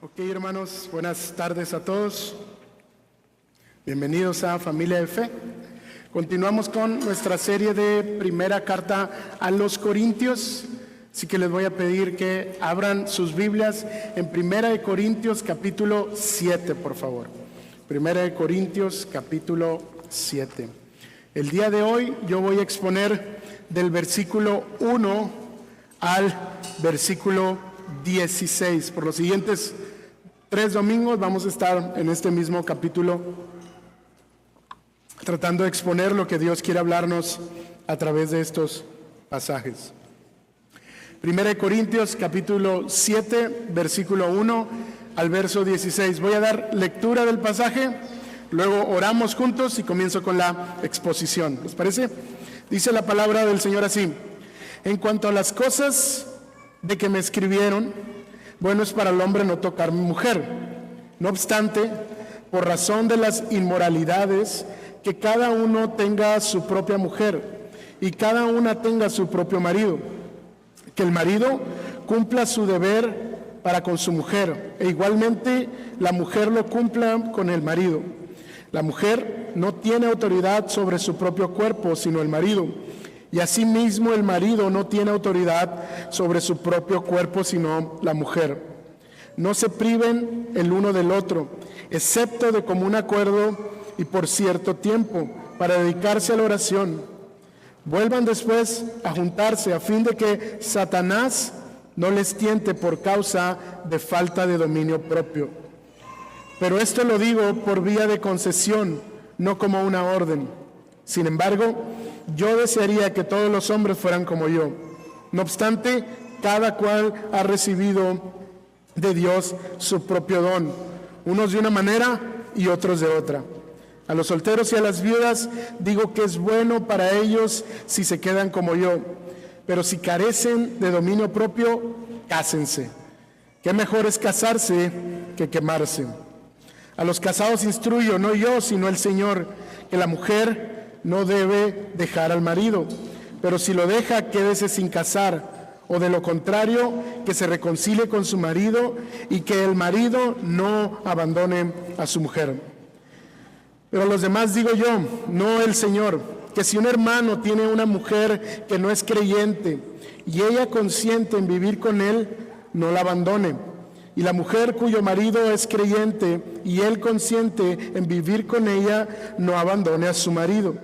Ok, hermanos, buenas tardes a todos. Bienvenidos a Familia de Fe. Continuamos con nuestra serie de primera carta a los Corintios. Así que les voy a pedir que abran sus Biblias en Primera de Corintios capítulo 7, por favor. Primera de Corintios capítulo 7. El día de hoy yo voy a exponer del versículo 1 al versículo 16. Por los siguientes 3 domingos vamos a estar en este mismo capítulo tratando de exponer lo que Dios quiere hablarnos a través de estos pasajes. Primera de Corintios capítulo 7, versículo 1 al verso 16. Voy a dar lectura del pasaje, luego oramos juntos y comienzo con la exposición. ¿Les parece? Dice la palabra del Señor así: en cuanto a las cosas de que me escribieron, bueno es para el hombre no tocar mujer. No obstante, por razón de las inmoralidades, que cada uno tenga su propia mujer y cada una tenga su propio marido. Que el marido cumpla su deber para con su mujer, e igualmente la mujer lo cumpla con el marido. La mujer no tiene autoridad sobre su propio cuerpo, sino el marido. Y asimismo el marido no tiene autoridad sobre su propio cuerpo, sino la mujer. No se priven el uno del otro, excepto de común acuerdo y por cierto tiempo, para dedicarse a la oración. Vuelvan después a juntarse, a fin de que Satanás no les tiente por causa de falta de dominio propio. Pero esto lo digo por vía de concesión, no como una orden. Sin embargo, yo desearía que todos los hombres fueran como yo. No obstante, cada cual ha recibido de Dios su propio don, unos de una manera y otros de otra. A los solteros y a las viudas digo que es bueno para ellos si se quedan como yo, pero si carecen de dominio propio, cásense. Qué mejor es casarse que quemarse. A los casados instruyo, no yo, sino el Señor, que la mujer no debe dejar al marido, pero si lo deja, quédese sin casar, o de lo contrario, que se reconcilie con su marido y que el marido no abandone a su mujer. Pero a los demás digo yo, no el Señor, que si un hermano tiene una mujer que no es creyente y ella consiente en vivir con él, no la abandone. Y la mujer cuyo marido es creyente y él consiente en vivir con ella, no abandone a su marido.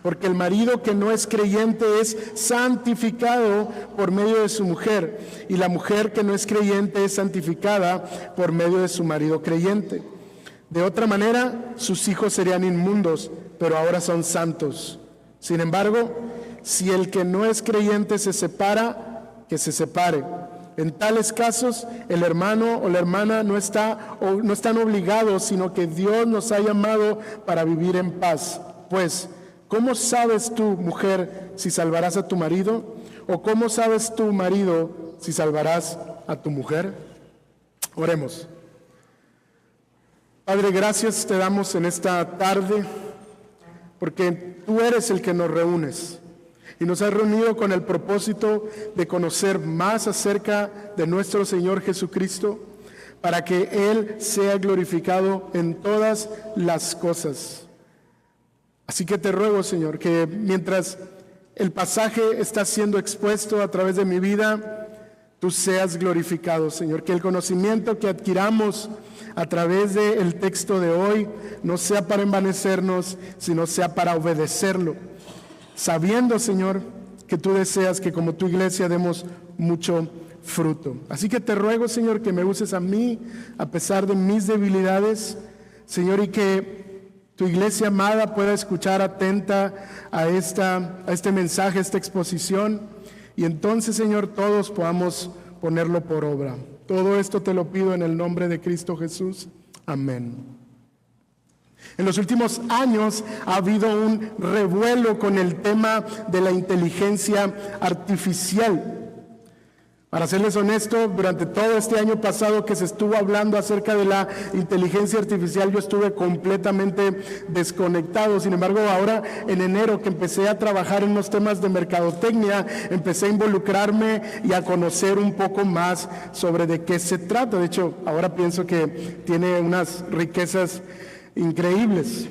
Porque el marido que no es creyente es santificado por medio de su mujer, y la mujer que no es creyente es santificada por medio de su marido creyente. De otra manera, sus hijos serían inmundos, pero ahora son santos. Sin embargo, si el que no es creyente se separa, que se separe. En tales casos, el hermano o la hermana no están obligados, sino que Dios nos ha llamado para vivir en paz. Pues, ¿cómo sabes tú, mujer, si salvarás a tu marido? ¿O cómo sabes tú, marido, si salvarás a tu mujer? Oremos. Padre, gracias te damos en esta tarde, porque tú eres el que nos reúnes. Y nos has reunido con el propósito de conocer más acerca de nuestro Señor Jesucristo, para que Él sea glorificado en todas las cosas. Así que te ruego, Señor, que mientras el pasaje está siendo expuesto a través de mi vida, tú seas glorificado, Señor. Que el conocimiento que adquiramos a través del texto de hoy no sea para envanecernos, sino sea para obedecerlo. Sabiendo, Señor, que tú deseas que como tu iglesia demos mucho fruto. Así que te ruego, Señor, que me uses a mí a pesar de mis debilidades, Señor, y que tu iglesia amada pueda escuchar atenta a este mensaje, a esta exposición, y entonces, Señor, todos podamos ponerlo por obra. Todo esto te lo pido en el nombre de Cristo Jesús. Amén. En los últimos años ha habido un revuelo con el tema de la inteligencia artificial. Para serles honesto, durante todo este año pasado que se estuvo hablando acerca de la inteligencia artificial, yo estuve completamente desconectado. Sin embargo, ahora en enero que empecé a trabajar en los temas de mercadotecnia, empecé a involucrarme y a conocer un poco más sobre de qué se trata. De hecho, ahora pienso que tiene unas riquezas increíbles.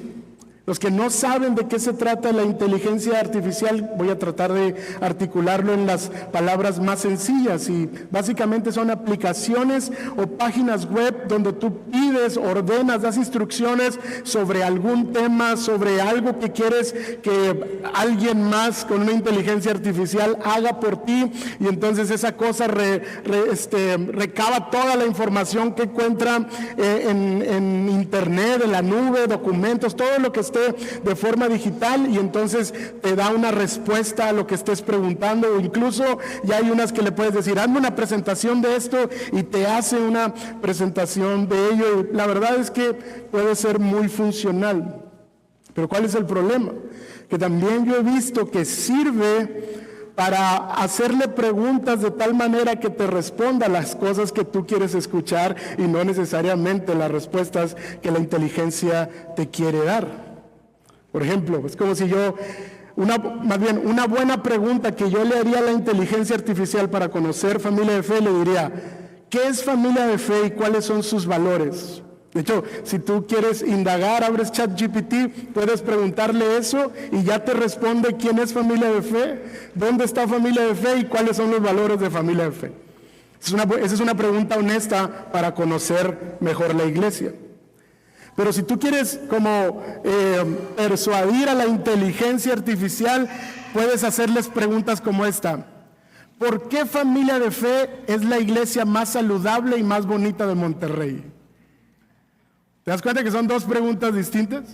Los que no saben de qué se trata la inteligencia artificial, voy a tratar de articularlo en las palabras más sencillas, y básicamente son aplicaciones o páginas web donde tú pides, ordenas, das instrucciones sobre algún tema, sobre algo que quieres que alguien más con una inteligencia artificial haga por ti, y entonces esa cosa recaba toda la información que encuentra en internet, en la nube, documentos, todo lo que esté de forma digital, y entonces te da una respuesta a lo que estés preguntando, o incluso ya hay unas que le puedes decir, hazme una presentación de esto, y te hace una presentación de ello. La verdad es que puede ser muy funcional, pero ¿cuál es el problema? Que también yo he visto que sirve para hacerle preguntas de tal manera que te responda las cosas que tú quieres escuchar y no necesariamente las respuestas que la inteligencia te quiere dar. Por ejemplo, es como si una buena pregunta que yo le haría a la inteligencia artificial para conocer familia de fe, le diría, ¿qué es familia de fe y cuáles son sus valores? De hecho, si tú quieres indagar, abres ChatGPT, puedes preguntarle eso y ya te responde quién es familia de fe, dónde está familia de fe y cuáles son los valores de familia de fe. Esa es una pregunta honesta para conocer mejor la iglesia. Pero si tú quieres persuadir a la inteligencia artificial, puedes hacerles preguntas como esta. ¿Por qué familia de fe es la iglesia más saludable y más bonita de Monterrey? ¿Te das cuenta que son dos preguntas distintas?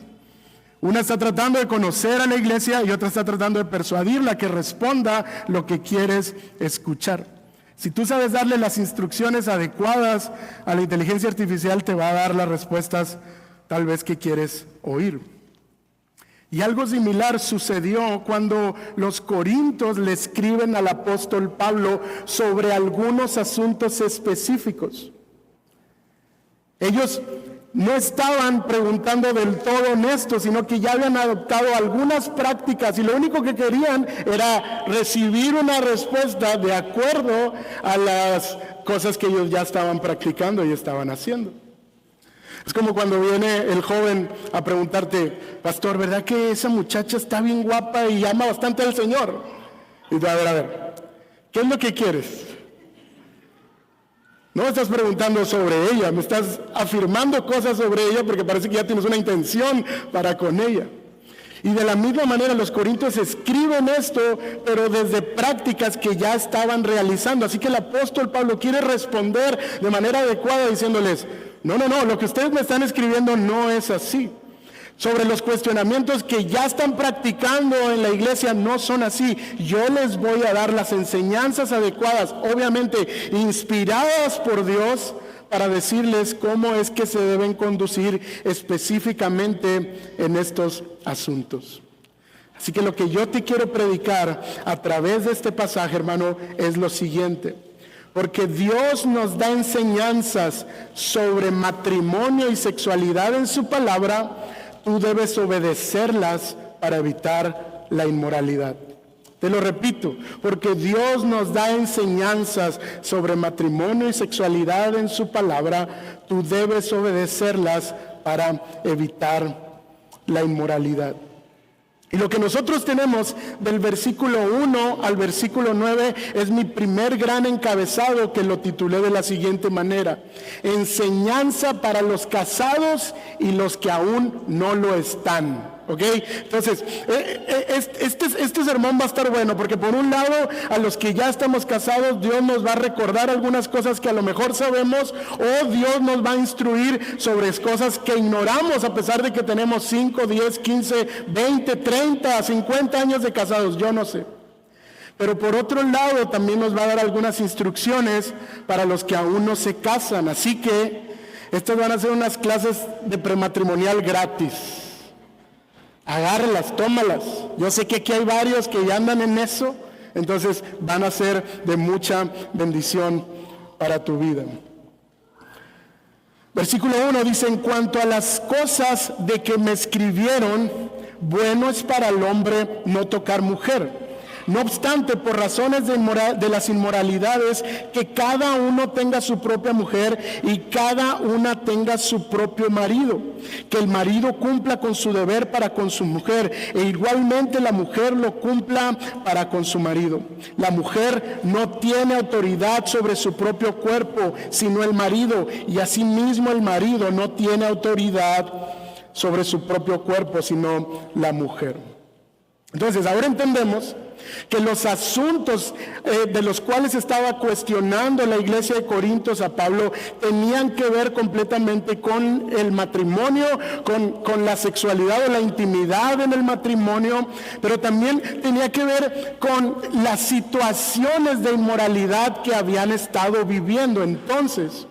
Una está tratando de conocer a la iglesia y otra está tratando de persuadirla a que responda lo que quieres escuchar. Si tú sabes darle las instrucciones adecuadas a la inteligencia artificial, te va a dar las respuestas tal vez que quieres oír. Y algo similar sucedió cuando los corintios le escriben al apóstol Pablo sobre algunos asuntos específicos. Ellos no estaban preguntando del todo honesto, sino que ya habían adoptado algunas prácticas y lo único que querían era recibir una respuesta de acuerdo a las cosas que ellos ya estaban practicando y estaban haciendo. Es como cuando viene el joven a preguntarte, pastor, ¿verdad que esa muchacha está bien guapa y ama bastante al Señor? Y tú, a ver, ¿qué es lo que quieres? No me estás preguntando sobre ella, me estás afirmando cosas sobre ella porque parece que ya tienes una intención para con ella. Y de la misma manera los corintios escriben esto, pero desde prácticas que ya estaban realizando. Así que el apóstol Pablo quiere responder de manera adecuada diciéndoles, no, lo que ustedes me están escribiendo no es así. Sobre los cuestionamientos que ya están practicando en la iglesia no son así. Yo les voy a dar las enseñanzas adecuadas, obviamente inspiradas por Dios, para decirles cómo es que se deben conducir específicamente en estos asuntos. Así que lo que yo te quiero predicar a través de este pasaje, hermano, es lo siguiente. Porque Dios nos da enseñanzas sobre matrimonio y sexualidad en su palabra, tú debes obedecerlas para evitar la inmoralidad. Te lo repito, porque Dios nos da enseñanzas sobre matrimonio y sexualidad en su palabra, tú debes obedecerlas para evitar la inmoralidad. Y lo que nosotros tenemos del versículo 1 al versículo 9 es mi primer gran encabezado, que lo titulé de la siguiente manera: enseñanza para los casados y los que aún no lo están. ¿Ok? Entonces, este sermón va a estar bueno, porque por un lado, a los que ya estamos casados, Dios nos va a recordar algunas cosas que a lo mejor sabemos, o Dios nos va a instruir sobre cosas que ignoramos, a pesar de que tenemos 5, 10, 15, 20, 30, 50 años de casados, yo no sé. Pero por otro lado, también nos va a dar algunas instrucciones para los que aún no se casan. Así que, estas van a ser unas clases de prematrimonial gratis. Agárralas, tómalas. Yo sé que aquí hay varios que ya andan en eso Entonces van a ser de mucha bendición para tu vida. Versículo 1 dice: en cuanto a las cosas de que me escribieron, bueno es para el hombre no tocar mujer. No obstante, por razones de las inmoralidades, que cada uno tenga su propia mujer y cada una tenga su propio marido. Que el marido cumpla con su deber para con su mujer, e igualmente la mujer lo cumpla para con su marido. La mujer no tiene autoridad sobre su propio cuerpo, sino el marido, y asimismo el marido no tiene autoridad sobre su propio cuerpo, sino la mujer. Entonces, ahora entendemos que los asuntos de los cuales estaba cuestionando la iglesia de Corintios a Pablo tenían que ver completamente con el matrimonio, con la sexualidad o la intimidad en el matrimonio, pero también tenía que ver con las situaciones de inmoralidad que habían estado viviendo. Entonces,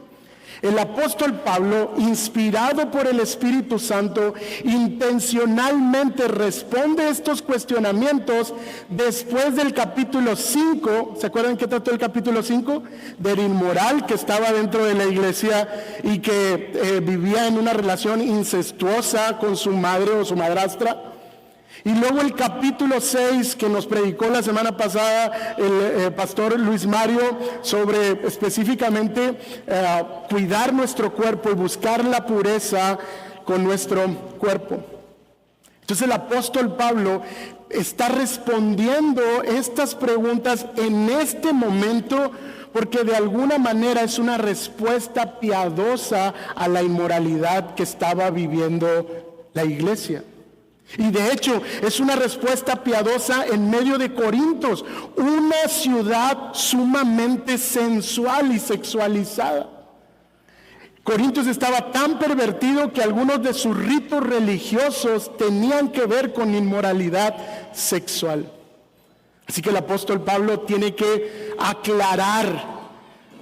el apóstol Pablo, inspirado por el Espíritu Santo, intencionalmente responde estos cuestionamientos después del capítulo 5. ¿Se acuerdan qué trató el capítulo 5? Del inmoral que estaba dentro de la iglesia y que vivía en una relación incestuosa con su madre o su madrastra. Y luego el capítulo 6 que nos predicó la semana pasada el pastor Luis Mario sobre específicamente cuidar nuestro cuerpo y buscar la pureza con nuestro cuerpo. Entonces el apóstol Pablo está respondiendo estas preguntas en este momento porque de alguna manera es una respuesta piadosa a la inmoralidad que estaba viviendo la iglesia. Y de hecho es una respuesta piadosa en medio de Corintios, una ciudad sumamente sensual y sexualizada. Corintios estaba tan pervertido que algunos de sus ritos religiosos tenían que ver con inmoralidad sexual. Así que el apóstol Pablo tiene que aclarar,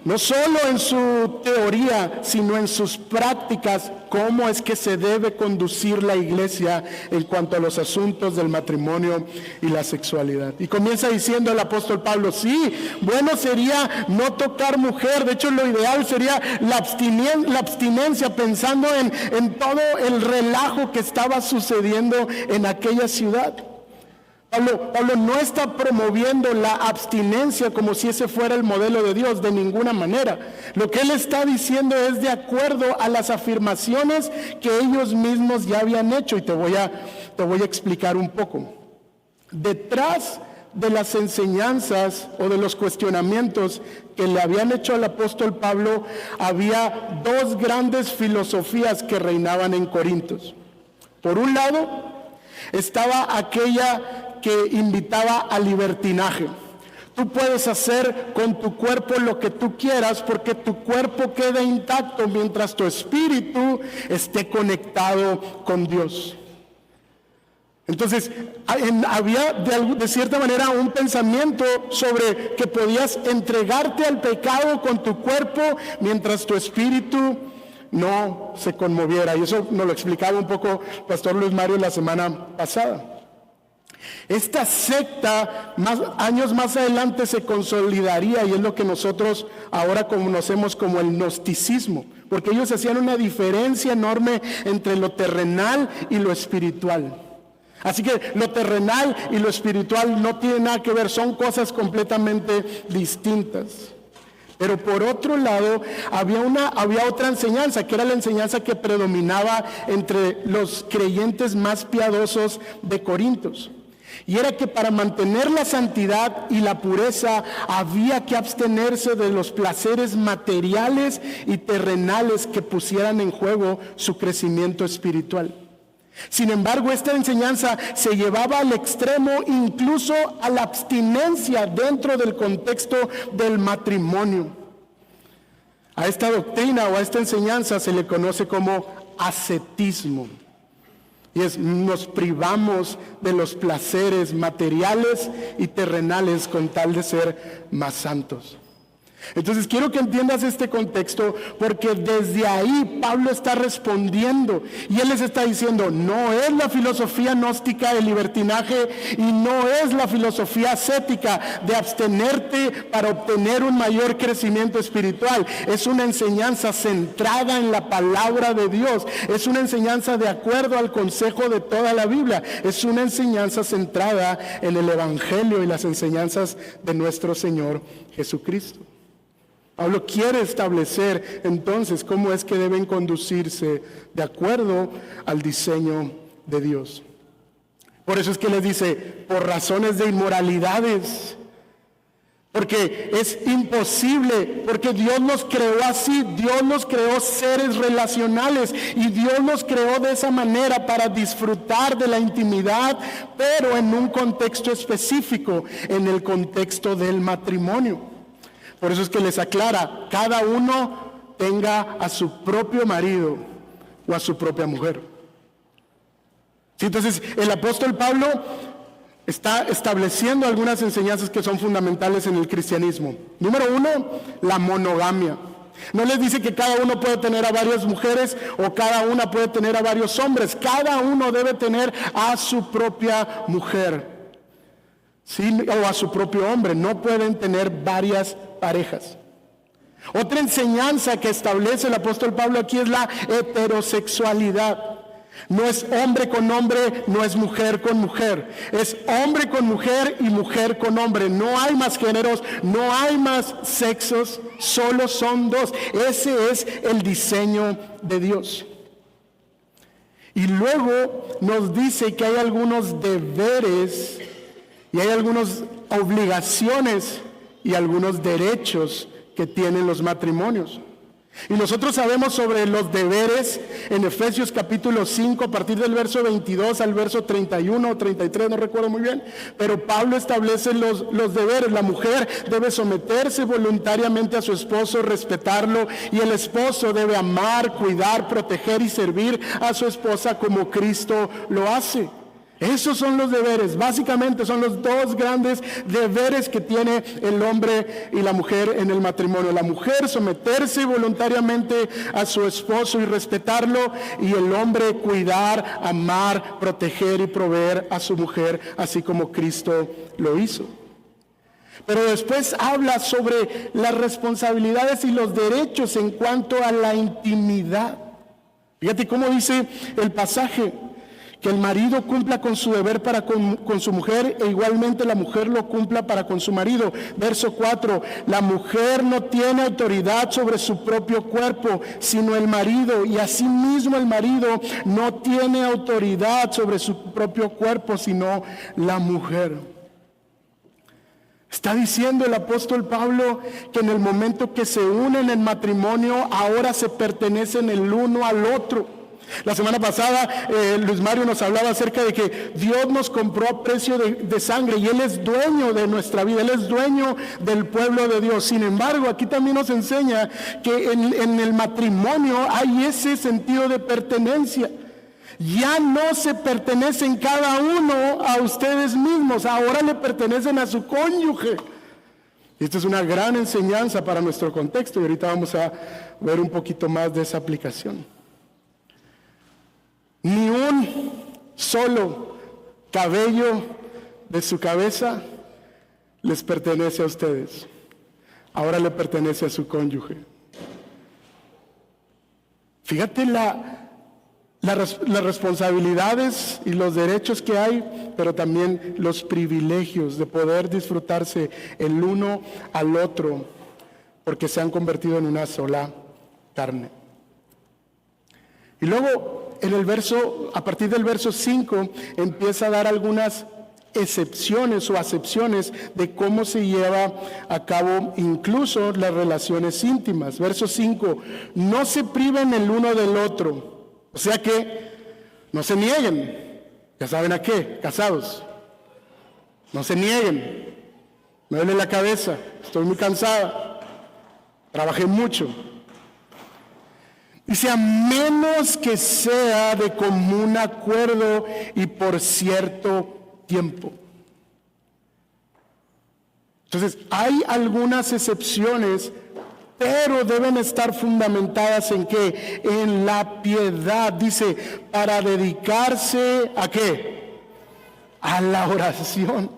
no solo en su teoría, sino en sus prácticas, cómo es que se debe conducir la iglesia en cuanto a los asuntos del matrimonio y la sexualidad. Y comienza diciendo el apóstol Pablo: sí, bueno sería no tocar mujer. De hecho, lo ideal sería la abstinencia, pensando en todo el relajo que estaba sucediendo en aquella ciudad. Pablo no está promoviendo la abstinencia como si ese fuera el modelo de Dios, de ninguna manera. Lo que él está diciendo es de acuerdo a las afirmaciones que ellos mismos ya habían hecho, y te voy a explicar un poco. Detrás de las enseñanzas o de los cuestionamientos que le habían hecho al apóstol Pablo, había dos grandes filosofías que reinaban en Corintios. Por un lado, estaba aquella que invitaba al libertinaje. Tú puedes hacer con tu cuerpo lo que tú quieras porque tu cuerpo queda intacto mientras tu espíritu esté conectado con Dios. Entonces, había de cierta manera un pensamiento sobre que podías entregarte al pecado con tu cuerpo mientras tu espíritu no se conmoviera. Y eso nos lo explicaba un poco el pastor Luis Mario la semana pasada. Esta secta años más adelante se consolidaría, y es lo que nosotros ahora conocemos como el gnosticismo, porque ellos hacían una diferencia enorme entre lo terrenal y lo espiritual. Así que lo terrenal y lo espiritual no tienen nada que ver, son cosas completamente distintas. Pero por otro lado, había otra enseñanza, que era la enseñanza que predominaba entre los creyentes más piadosos de Corintios. Y era que para mantener la santidad y la pureza había que abstenerse de los placeres materiales y terrenales que pusieran en juego su crecimiento espiritual. Sin embargo, esta enseñanza se llevaba al extremo, incluso a la abstinencia dentro del contexto del matrimonio. A esta doctrina o a esta enseñanza se le conoce como ascetismo. Y nos privamos de los placeres materiales y terrenales con tal de ser más santos. Entonces quiero que entiendas este contexto, porque desde ahí Pablo está respondiendo y él les está diciendo: no es la filosofía gnóstica del libertinaje y no es la filosofía ascética de abstenerte para obtener un mayor crecimiento espiritual. Es una enseñanza centrada en la palabra de Dios, es una enseñanza de acuerdo al consejo de toda la Biblia, es una enseñanza centrada en el Evangelio y las enseñanzas de nuestro Señor Jesucristo. Pablo quiere establecer entonces cómo es que deben conducirse de acuerdo al diseño de Dios. Por eso es que les dice: por razones de inmoralidades, porque es imposible, porque Dios nos creó así, Dios nos creó seres relacionales y Dios nos creó de esa manera para disfrutar de la intimidad, pero en un contexto específico, en el contexto del matrimonio. Por eso es que les aclara: cada uno tenga a su propio marido o a su propia mujer. ¿Sí? Entonces el apóstol Pablo está estableciendo algunas enseñanzas que son fundamentales en el cristianismo. Número 1, la monogamia. No les dice que cada uno puede tener a varias mujeres o cada una puede tener a varios hombres. Cada uno debe tener a su propia mujer, ¿sí? O a su propio hombre. No pueden tener varias parejas. Otra enseñanza que establece el apóstol Pablo aquí es la heterosexualidad. No es hombre con hombre, no es mujer con mujer. Es hombre con mujer y mujer con hombre. No hay más géneros, no hay más sexos, solo son dos. Ese es el diseño de Dios. Y luego nos dice que hay algunos deberes y hay algunas obligaciones y algunos derechos que tienen los matrimonios. Y nosotros sabemos sobre los deberes en Efesios capítulo 5, a partir del verso 22 al verso 31 o 33, no recuerdo muy bien, pero Pablo establece los deberes. La mujer debe someterse voluntariamente a su esposo, respetarlo, y el esposo debe amar, cuidar, proteger y servir a su esposa como Cristo lo hace. Esos son los deberes, básicamente son los dos grandes deberes que tiene el hombre y la mujer en el matrimonio. La mujer someterse voluntariamente a su esposo y respetarlo, y el hombre cuidar, amar, proteger y proveer a su mujer, así como Cristo lo hizo. Pero después habla sobre las responsabilidades y los derechos en cuanto a la intimidad. Fíjate cómo dice el pasaje: que el marido cumpla con su deber para con su mujer, e igualmente la mujer lo cumpla para con su marido. Verso 4, la mujer no tiene autoridad sobre su propio cuerpo, sino el marido, y asimismo el marido no tiene autoridad sobre su propio cuerpo, sino la mujer. Está diciendo el apóstol Pablo que en el momento que se unen en matrimonio, ahora se pertenecen el uno al otro. La semana pasada Luis Mario nos hablaba acerca de que Dios nos compró a precio de sangre y Él es dueño de nuestra vida, Él es dueño del pueblo de Dios. Sin embargo, aquí también nos enseña que en el matrimonio hay ese sentido de pertenencia. Ya no se pertenecen cada uno a ustedes mismos, ahora le pertenecen a su cónyuge. Esta es una gran enseñanza para nuestro contexto y ahorita vamos a ver un poquito más de esa aplicación. Ni un solo cabello de su cabeza les pertenece a ustedes. Ahora le pertenece a su cónyuge. Fíjate las responsabilidades y los derechos que hay, pero también los privilegios de poder disfrutarse el uno al otro, porque se han convertido en una sola carne. Y luego a partir del verso 5 empieza a dar algunas excepciones o acepciones de cómo se lleva a cabo incluso las relaciones íntimas. Verso 5, no se priven el uno del otro, o sea que no se nieguen. Ya saben a qué, casados, no se nieguen. Me duele la cabeza, estoy muy cansada, trabajé mucho. Dice, a menos que sea de común acuerdo y por cierto tiempo. Entonces, hay algunas excepciones, pero deben estar fundamentadas ¿en qué? En la piedad. Dice, para dedicarse ¿a qué? A la oración.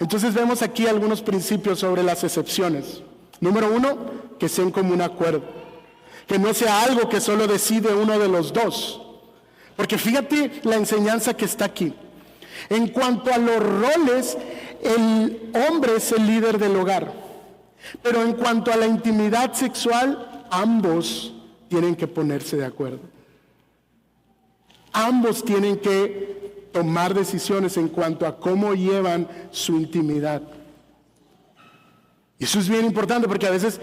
Entonces vemos aquí algunos principios sobre las excepciones. Número 1, que sea en común acuerdo. Que no sea algo que solo decide uno de los dos. Porque fíjate la enseñanza que está aquí. En cuanto a los roles, el hombre es el líder del hogar. Pero en cuanto a la intimidad sexual, ambos tienen que ponerse de acuerdo. Ambos tienen que tomar decisiones en cuanto a cómo llevan su intimidad. Y eso es bien importante porque a veces,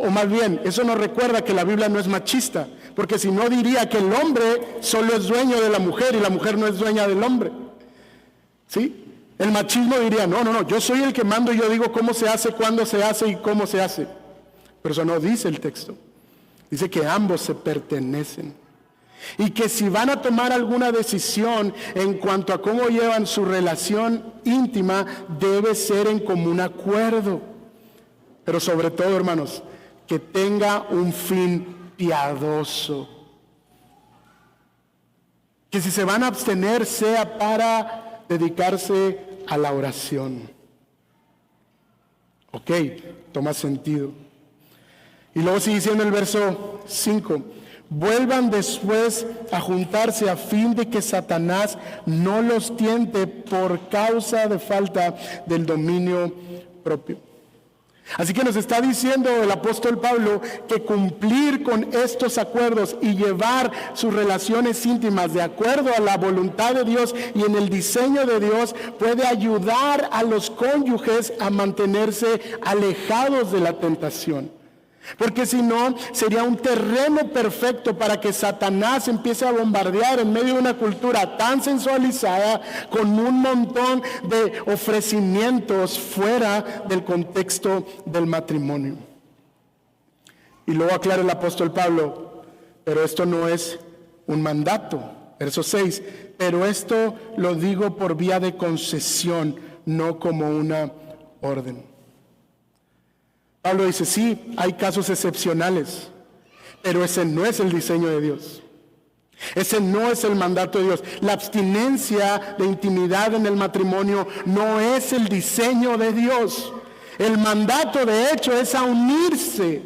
o más bien, eso nos recuerda que la Biblia no es machista, porque si no diría que el hombre solo es dueño de la mujer y la mujer no es dueña del hombre. ¿Sí? El machismo diría, no, yo soy el que mando y yo digo cómo se hace, cuándo se hace y cómo se hace. Pero eso no dice el texto. Dice que ambos se pertenecen. Y que si van a tomar alguna decisión en cuanto a cómo llevan su relación íntima, debe ser en común acuerdo. Pero sobre todo, hermanos, que tenga un fin piadoso. Que si se van a abstener sea para dedicarse a la oración. Ok, toma sentido. Y luego sigue diciendo el verso 5. Vuelvan después a juntarse a fin de que Satanás no los tiente por causa de falta del dominio propio. Así que nos está diciendo el apóstol Pablo que cumplir con estos acuerdos y llevar sus relaciones íntimas de acuerdo a la voluntad de Dios y en el diseño de Dios puede ayudar a los cónyuges a mantenerse alejados de la tentación. Porque si no, sería un terreno perfecto para que Satanás empiece a bombardear en medio de una cultura tan sensualizada con un montón de ofrecimientos fuera del contexto del matrimonio. Y luego aclara el apóstol Pablo, pero esto no es un mandato. Verso 6, pero esto lo digo por vía de concesión, no como una orden. Pablo dice, sí, hay casos excepcionales, pero ese no es el diseño de Dios. Ese no es el mandato de Dios. La abstinencia de intimidad en el matrimonio no es el diseño de Dios. El mandato, de hecho, es a unirse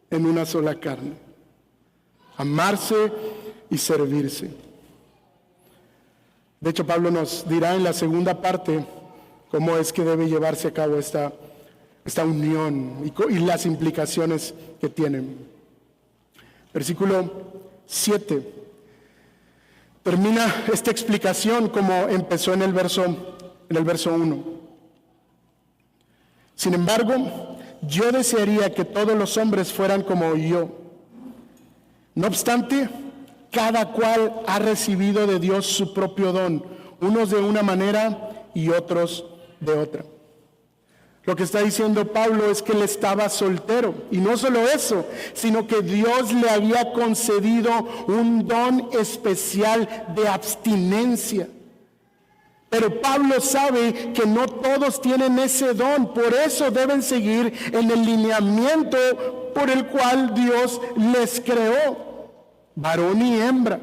en una sola carne. Amarse y servirse. De hecho, Pablo nos dirá en la segunda parte cómo es que debe llevarse a cabo esta unión y las implicaciones que tienen. Versículo 7. Termina esta explicación como empezó en el verso 1. Sin embargo, yo desearía que todos los hombres fueran como yo. No obstante, cada cual ha recibido de Dios su propio don, unos de una manera y otros de otra. Lo que está diciendo Pablo es que él estaba soltero. Y no solo eso, sino que Dios le había concedido un don especial de abstinencia. Pero Pablo sabe que no todos tienen ese don. Por eso deben seguir en el lineamiento por el cual Dios les creó. Varón y hembra.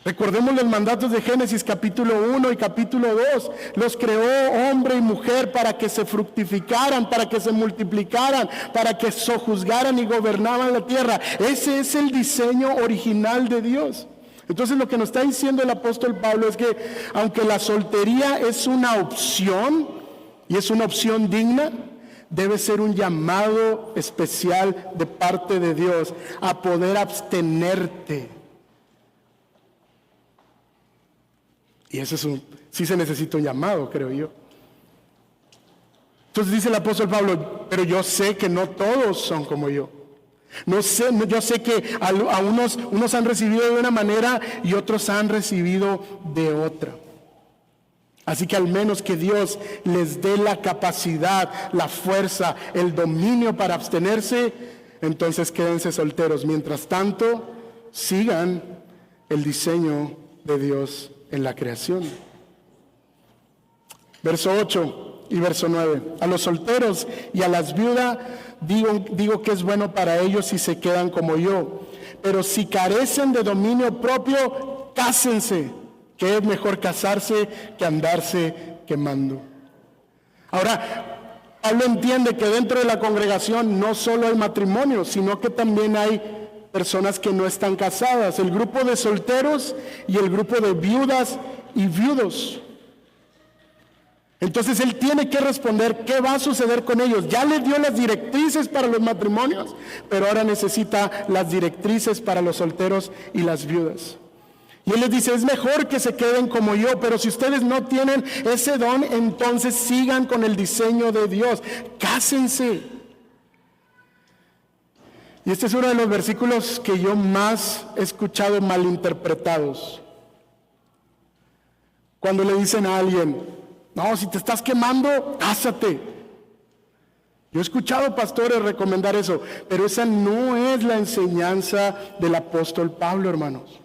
Recordemos los mandatos de Génesis capítulo 1 y capítulo 2. Los creó hombre y mujer para que se fructificaran, para que se multiplicaran, para que sojuzgaran y gobernaban la tierra. Ese es el diseño original de Dios. Entonces lo que nos está diciendo el apóstol Pablo es que aunque la soltería es una opción y es una opción digna, debe ser un llamado especial de parte de Dios a poder abstenerte. Y eso sí se necesita un llamado, creo yo. Entonces dice el apóstol Pablo, pero yo sé que no todos son como yo. Yo sé que a unos han recibido de una manera y otros han recibido de otra. Así que al menos que Dios les dé la capacidad, la fuerza, el dominio para abstenerse, entonces quédense solteros. Mientras tanto, sigan el diseño de Dios en la creación. Verso 8. Y verso 9, a los solteros y a las viudas digo que es bueno para ellos si se quedan como yo. Pero si carecen de dominio propio, cásense, que es mejor casarse que andarse quemando. Ahora, Pablo entiende que dentro de la congregación no solo hay matrimonios, sino que también hay personas que no están casadas. El grupo de solteros y el grupo de viudas y viudos. Entonces él tiene que responder qué va a suceder con ellos. Ya les dio las directrices para los matrimonios, pero ahora necesita las directrices para los solteros y las viudas. Y él les dice, es mejor que se queden como yo, pero si ustedes no tienen ese don, entonces sigan con el diseño de Dios. Cásense. Y este es uno de los versículos que yo más he escuchado malinterpretados. Cuando le dicen a alguien, no, si te estás quemando, cásate. Yo he escuchado pastores recomendar eso, pero esa no es la enseñanza del apóstol Pablo, hermanos.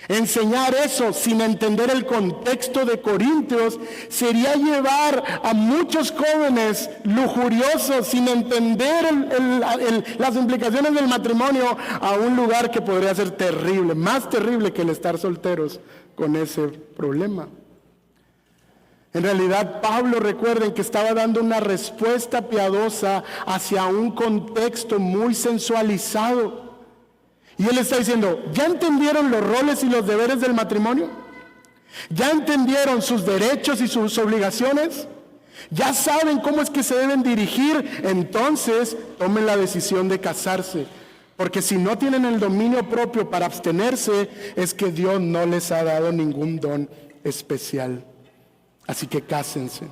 Enseñar eso sin entender el contexto de Corintios sería llevar a muchos jóvenes lujuriosos sin entender las implicaciones del matrimonio a un lugar que podría ser terrible, más terrible que el estar solteros con ese problema. En realidad, Pablo, recuerden que estaba dando una respuesta piadosa hacia un contexto muy sensualizado. Y él está diciendo, ¿ya entendieron los roles y los deberes del matrimonio? ¿Ya entendieron sus derechos y sus obligaciones? ¿Ya saben cómo es que se deben dirigir? Entonces, tomen la decisión de casarse. Porque si no tienen el dominio propio para abstenerse, es que Dios no les ha dado ningún don especial. Así que cásense.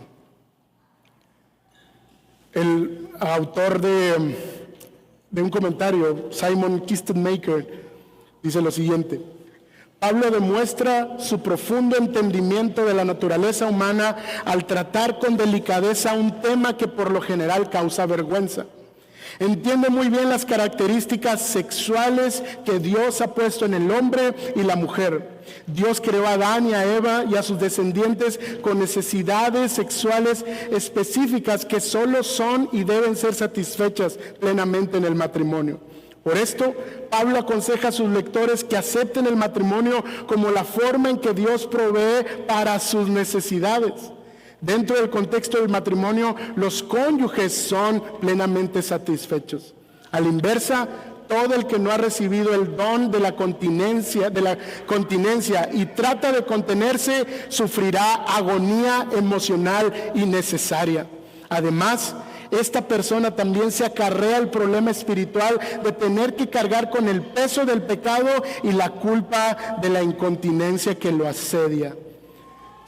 El autor de un comentario, Simon Kistemaker, dice lo siguiente: Pablo demuestra su profundo entendimiento de la naturaleza humana al tratar con delicadeza un tema que por lo general causa vergüenza. Entiende muy bien las características sexuales que Dios ha puesto en el hombre y la mujer. Dios creó a Adán y a Eva y a sus descendientes con necesidades sexuales específicas que solo son y deben ser satisfechas plenamente en el matrimonio. Por esto, Pablo aconseja a sus lectores que acepten el matrimonio como la forma en que Dios provee para sus necesidades. Dentro del contexto del matrimonio, los cónyuges son plenamente satisfechos. A la inversa, todo el que no ha recibido el don de la continencia y trata de contenerse, sufrirá agonía emocional innecesaria. Además, esta persona también se acarrea el problema espiritual de tener que cargar con el peso del pecado y la culpa de la incontinencia que lo asedia.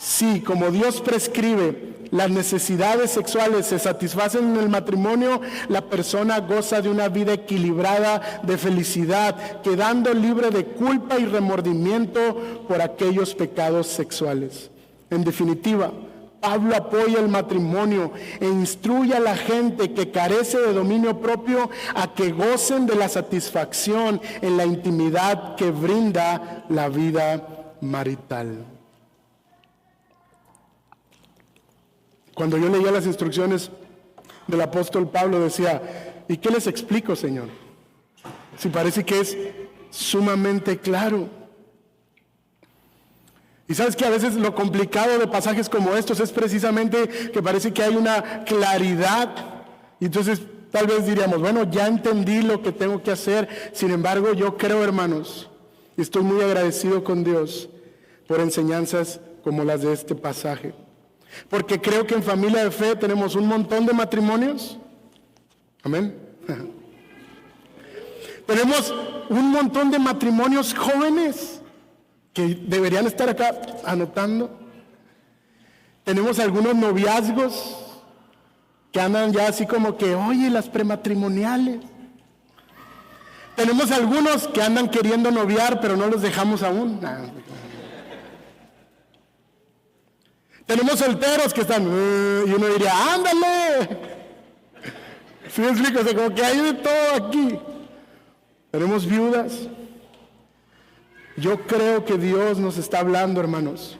Sí, como Dios prescribe, las necesidades sexuales se satisfacen en el matrimonio, la persona goza de una vida equilibrada de felicidad, quedando libre de culpa y remordimiento por aquellos pecados sexuales. En definitiva, Pablo apoya el matrimonio e instruye a la gente que carece de dominio propio a que gocen de la satisfacción en la intimidad que brinda la vida marital. Cuando yo leía las instrucciones del apóstol Pablo decía, ¿y qué les explico, Señor? Si parece que es sumamente claro. Y sabes que a veces lo complicado de pasajes como estos es precisamente que parece que hay una claridad. Y entonces tal vez diríamos, bueno, ya entendí lo que tengo que hacer. Sin embargo, yo creo, hermanos, y estoy muy agradecido con Dios por enseñanzas como las de este pasaje. Porque creo que en Familia de Fe tenemos un montón de matrimonios. Amén. Tenemos un montón de matrimonios jóvenes que deberían estar acá anotando. Tenemos algunos noviazgos que andan ya así como que, oye, las prematrimoniales. Tenemos algunos que andan queriendo noviar, pero no los dejamos aún. Tenemos solteros que están, y uno diría, ándale. ¿Sí me explico? O sea, como que hay de todo aquí. Tenemos viudas. Yo creo que Dios nos está hablando, hermanos,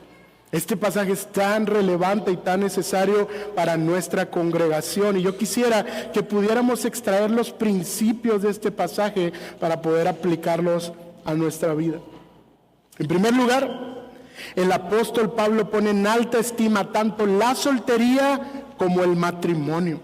Este pasaje es tan relevante y tan necesario para nuestra congregación, y yo quisiera que pudiéramos extraer los principios de este pasaje para poder aplicarlos a nuestra vida. En primer lugar, el apóstol Pablo pone en alta estima tanto la soltería como el matrimonio.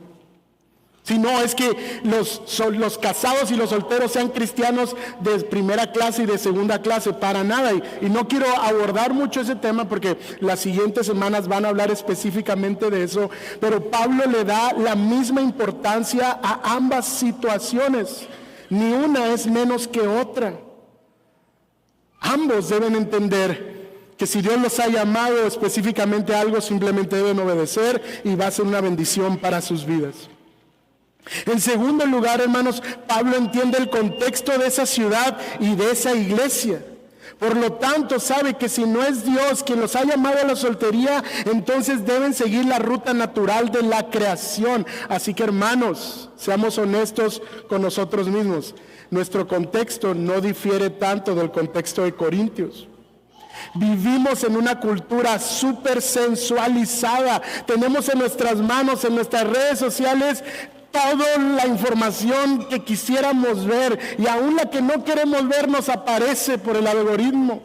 Si no es que los casados y los solteros sean cristianos de primera clase y de segunda clase, para nada. Y no quiero abordar mucho ese tema porque las siguientes semanas van a hablar específicamente de eso. Pero Pablo le da la misma importancia a ambas situaciones. Ni una es menos que otra. Ambos deben entender que si Dios los ha llamado específicamente a algo, simplemente deben obedecer y va a ser una bendición para sus vidas. En segundo lugar, hermanos, Pablo entiende el contexto de esa ciudad y de esa iglesia. Por lo tanto, sabe que si no es Dios quien los ha llamado a la soltería, entonces deben seguir la ruta natural de la creación. Así que, hermanos, seamos honestos con nosotros mismos. Nuestro contexto no difiere tanto del contexto de Corintios. Vivimos en una cultura súper sensualizada. Tenemos en nuestras manos, en nuestras redes sociales, toda la información que quisiéramos ver, y aún la que no queremos ver nos aparece por el algoritmo.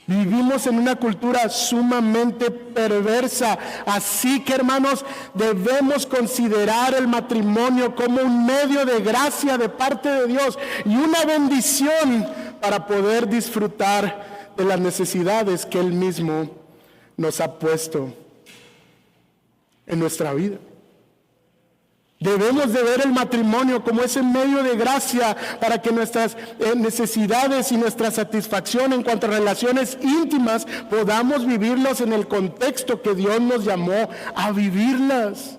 Vivimos en una cultura sumamente perversa, así que, hermanos, debemos considerar el matrimonio como un medio de gracia de parte de Dios y una bendición para poder disfrutar de las necesidades que Él mismo nos ha puesto en nuestra vida. Debemos de ver el matrimonio como ese medio de gracia para que nuestras necesidades y nuestra satisfacción en cuanto a relaciones íntimas podamos vivirlas en el contexto que Dios nos llamó a vivirlas.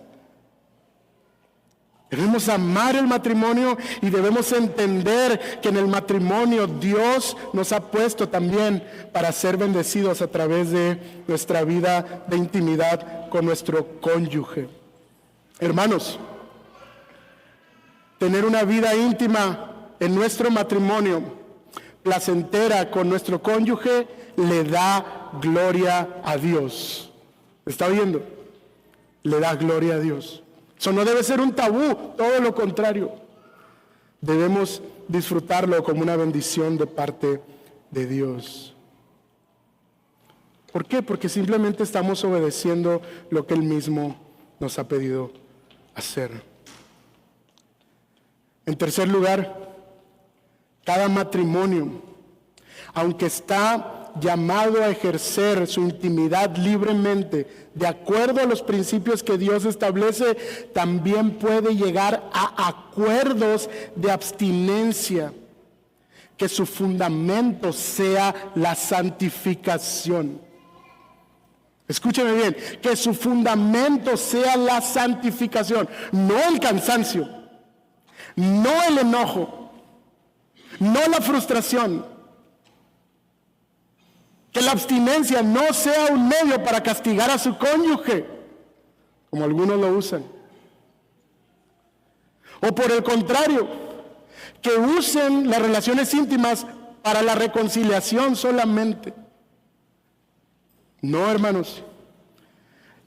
Debemos amar el matrimonio y debemos entender que en el matrimonio Dios nos ha puesto también para ser bendecidos a través de nuestra vida de intimidad con nuestro cónyuge. Hermanos, tener una vida íntima en nuestro matrimonio, placentera con nuestro cónyuge, le da gloria a Dios. ¿Está oyendo? Le da gloria a Dios. Eso no debe ser un tabú, todo lo contrario. Debemos disfrutarlo como una bendición de parte de Dios. ¿Por qué? Porque simplemente estamos obedeciendo lo que Él mismo nos ha pedido hacer. En tercer lugar, cada matrimonio, aunque está llamado a ejercer su intimidad libremente, de acuerdo a los principios que Dios establece, también puede llegar a acuerdos de abstinencia, que su fundamento sea la santificación. Escúcheme bien, que su fundamento sea la santificación, no el cansancio, no el enojo, no la frustración. Que la abstinencia no sea un medio para castigar a su cónyuge, como algunos lo usan. O por el contrario, que usen las relaciones íntimas para la reconciliación solamente. No, hermanos.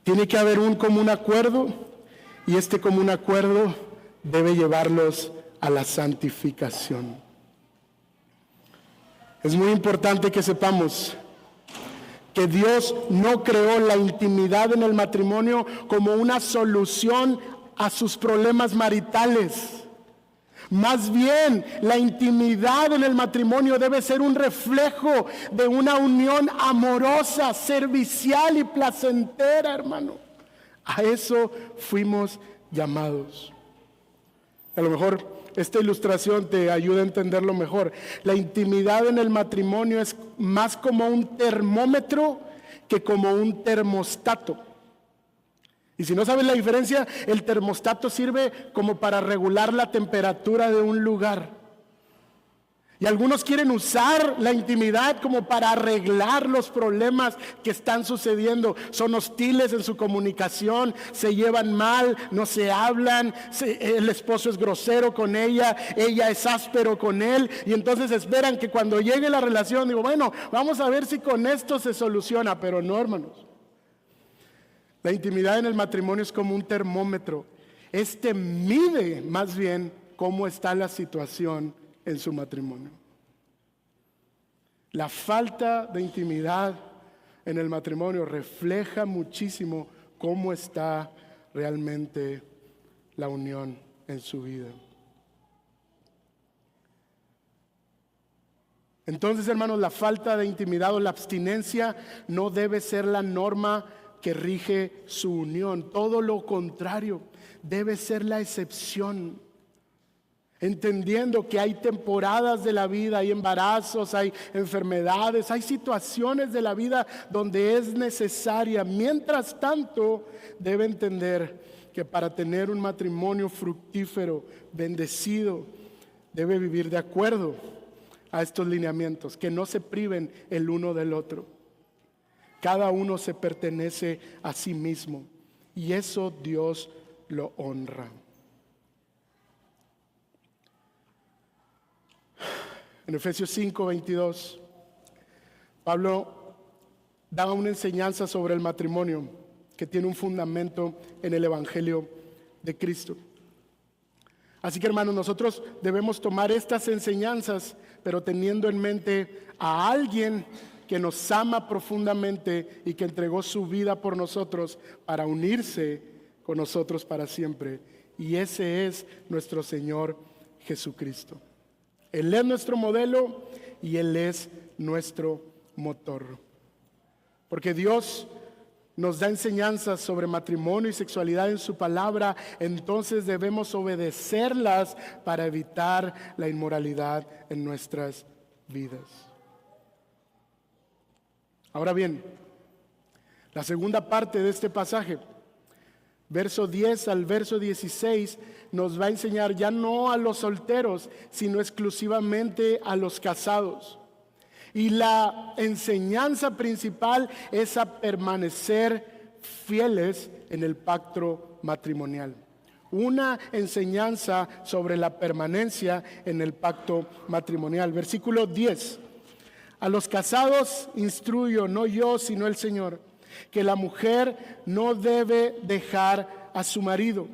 Tiene que haber un común acuerdo, y este común acuerdo debe llevarlos a la santificación. Es muy importante que sepamos que Dios no creó la intimidad en el matrimonio como una solución a sus problemas maritales. Más bien, la intimidad en el matrimonio debe ser un reflejo de una unión amorosa, servicial y placentera, hermano. A eso fuimos llamados. A lo mejor esta ilustración te ayuda a entenderlo mejor. La intimidad en el matrimonio es más como un termómetro que como un termostato. Y si no sabes la diferencia, el termostato sirve como para regular la temperatura de un lugar. Y algunos quieren usar la intimidad como para arreglar los problemas que están sucediendo. Son hostiles en su comunicación, se llevan mal, no se hablan, el esposo es grosero con ella es áspero con él. Y entonces esperan que cuando llegue la relación, digo, bueno, vamos a ver si con esto se soluciona. Pero no, hermanos. La intimidad en el matrimonio es como un termómetro. Este mide más bien cómo está la situación en su matrimonio. La falta de intimidad en el matrimonio refleja muchísimo cómo está realmente la unión en su vida. Entonces, hermanos, la falta de intimidad o la abstinencia no debe ser la norma que rige su unión. Todo lo contrario, debe ser la excepción. Entendiendo que hay temporadas de la vida, hay embarazos, hay enfermedades, hay situaciones de la vida donde es necesaria. Mientras tanto, debe entender que para tener un matrimonio fructífero, bendecido, debe vivir de acuerdo a estos lineamientos, que no se priven el uno del otro. Cada uno se pertenece a sí mismo y eso Dios lo honra. En Efesios 5:22, Pablo da una enseñanza sobre el matrimonio que tiene un fundamento en el Evangelio de Cristo. Así que, hermanos, nosotros debemos tomar estas enseñanzas, pero teniendo en mente a alguien que nos ama profundamente y que entregó su vida por nosotros para unirse con nosotros para siempre. Y ese es nuestro Señor Jesucristo. Él es nuestro modelo y Él es nuestro motor. Porque Dios nos da enseñanzas sobre matrimonio y sexualidad en su palabra, entonces debemos obedecerlas para evitar la inmoralidad en nuestras vidas. Ahora bien, la segunda parte de este pasaje, verso 10 al verso 16, nos va a enseñar ya no a los solteros, sino exclusivamente a los casados. Y la enseñanza principal es a permanecer fieles en el pacto matrimonial. Una enseñanza sobre la permanencia en el pacto matrimonial. Versículo 10. A los casados instruyo, no yo, sino el Señor, que la mujer no debe dejar a su marido.